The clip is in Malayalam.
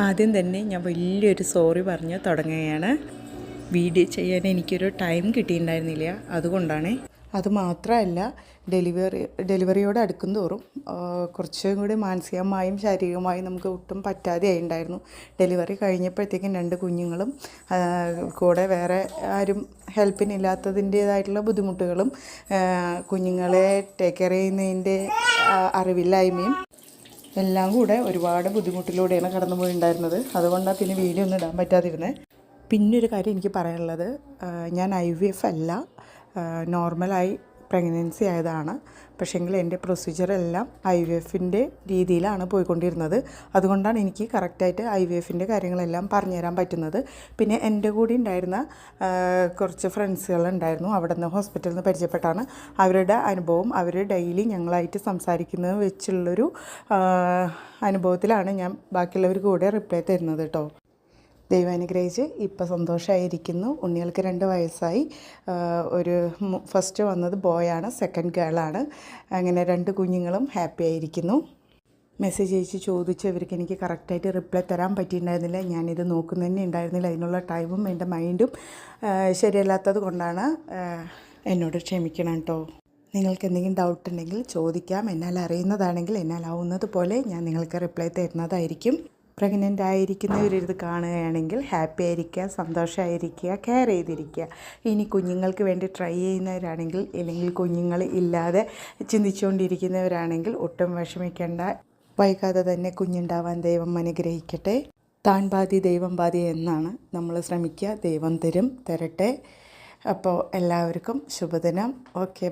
ആദ്യം തന്നെ ഞാൻ വലിയൊരു സോറി പറഞ്ഞ് തുടങ്ങുകയാണ്. വീഡിയോ ചെയ്യാൻ എനിക്കൊരു ടൈം കിട്ടിയിട്ടുണ്ടായിരുന്നില്ല, അതുകൊണ്ടാണ്. അതുമാത്രമല്ല, ഡെലിവറിയോട് അടുക്കും തോറും കുറച്ചും കൂടി മാനസികമായും ശാരീരികമായും നമുക്ക് ഒട്ടും പറ്റാതെ ആയിട്ടുണ്ടായിരുന്നു. ഡെലിവറി കഴിഞ്ഞപ്പോഴത്തേക്കും 2 കുഞ്ഞുങ്ങളും കൂടെ വേറെ ആരും ഹെൽപ്പിനില്ലാത്തതിൻ്റേതായിട്ടുള്ള ബുദ്ധിമുട്ടുകളും കുഞ്ഞുങ്ങളെ ടേക്ക് കെയർ ചെയ്യുന്നതിൻ്റെ അറിവില്ലായ്മയും എല്ലാം കൂടെ ഒരുപാട് ബുദ്ധിമുട്ടിലൂടെയാണ് കടന്നു പോയിട്ടുണ്ടായിരുന്നത്. അതുകൊണ്ടാണ് പിന്നെ വീഡിയോ ഒന്നും ഇടാൻ പറ്റാതിരുന്നത്. പിന്നൊരു കാര്യം എനിക്ക് പറയാനുള്ളത്, ഞാൻ IVF അല്ല, നോർമലായി പ്രഗ്നൻസി ആയതാണ്. പക്ഷേങ്കിൽ എൻ്റെ പ്രൊസീജിയറെല്ലാം IVFൻ്റെ രീതിയിലാണ് പോയിക്കൊണ്ടിരുന്നത്. അതുകൊണ്ടാണ് എനിക്ക് കറക്റ്റായിട്ട് IVFൻ്റെ കാര്യങ്ങളെല്ലാം പറഞ്ഞുതരാൻ പറ്റുന്നത്. പിന്നെ എൻ്റെ കൂടെ ഉണ്ടായിരുന്ന കുറച്ച് ഫ്രണ്ട്സുകളുണ്ടായിരുന്നു. അവിടെ നിന്ന് ഹോസ്പിറ്റലിൽ നിന്ന് പരിചയപ്പെട്ടാണ്. അവരുടെ അനുഭവം അവർ ഡെയിലി ഞങ്ങളായിട്ട് സംസാരിക്കുന്നത് വെച്ചുള്ളൊരു അനുഭവത്തിലാണ് ഞാൻ ബാക്കിയുള്ളവർക്ക് കൂടെ റിപ്ലൈ തരുന്നത് കേട്ടോ. ദൈവം അനുഗ്രഹിച്ച് ഇപ്പോൾ സന്തോഷമായിരിക്കുന്നു. ഉണ്ണികൾക്ക് 2 വയസ്സായി. ഫസ്റ്റ് വന്നത് ബോയാണ്, സെക്കൻഡ് ഗേളാണ്. അങ്ങനെ 2 കുഞ്ഞുങ്ങളും ഹാപ്പി ആയിരിക്കുന്നു. മെസ്സേജ് അയച്ച് ചോദിച്ചവർക്ക് എനിക്ക് കറക്റ്റായിട്ട് റിപ്ലൈ തരാൻ പറ്റിയിട്ടുണ്ടായിരുന്നില്ല. ഞാനിത് നോക്കുന്ന തന്നെ ഉണ്ടായിരുന്നില്ല. അതിനുള്ള ടൈമും എൻ്റെ മൈൻഡും ശരിയല്ലാത്തത് കൊണ്ടാണ്. എന്നോട് ക്ഷമിക്കണം കേട്ടോ. നിങ്ങൾക്ക് എന്തെങ്കിലും ഡൗട്ട് ഉണ്ടെങ്കിൽ ചോദിക്കാം. എന്നാൽ അറിയുന്നതാണെങ്കിൽ എന്നാലാവുന്നത് പോലെ ഞാൻ നിങ്ങൾക്ക് റിപ്ലൈ തരുന്നതായിരിക്കും. പ്രഗ്നൻ്റ് ആയിരിക്കുന്നവരിത് കാണുകയാണെങ്കിൽ ഹാപ്പി ആയിരിക്കുക, സന്തോഷമായിരിക്കുക, കെയർ ചെയ്തിരിക്കുക. ഇനി കുഞ്ഞുങ്ങൾക്ക് വേണ്ടി ട്രൈ ചെയ്യുന്നവരാണെങ്കിൽ, അല്ലെങ്കിൽ കുഞ്ഞുങ്ങൾ ഇല്ലാതെ ചിന്തിച്ചുകൊണ്ടിരിക്കുന്നവരാണെങ്കിൽ ഒട്ടും വിഷമിക്കേണ്ട. വൈകാതെ തന്നെ കുഞ്ഞുണ്ടാവാൻ ദൈവം അനുഗ്രഹിക്കട്ടെ. താൻ പാതി ദൈവം പാതി എന്നാണ്. നമ്മൾ ശ്രമിക്കുക, ദൈവം തരട്ടെ. അപ്പോൾ എല്ലാവർക്കും ശുഭദിനം. ഓക്കെ.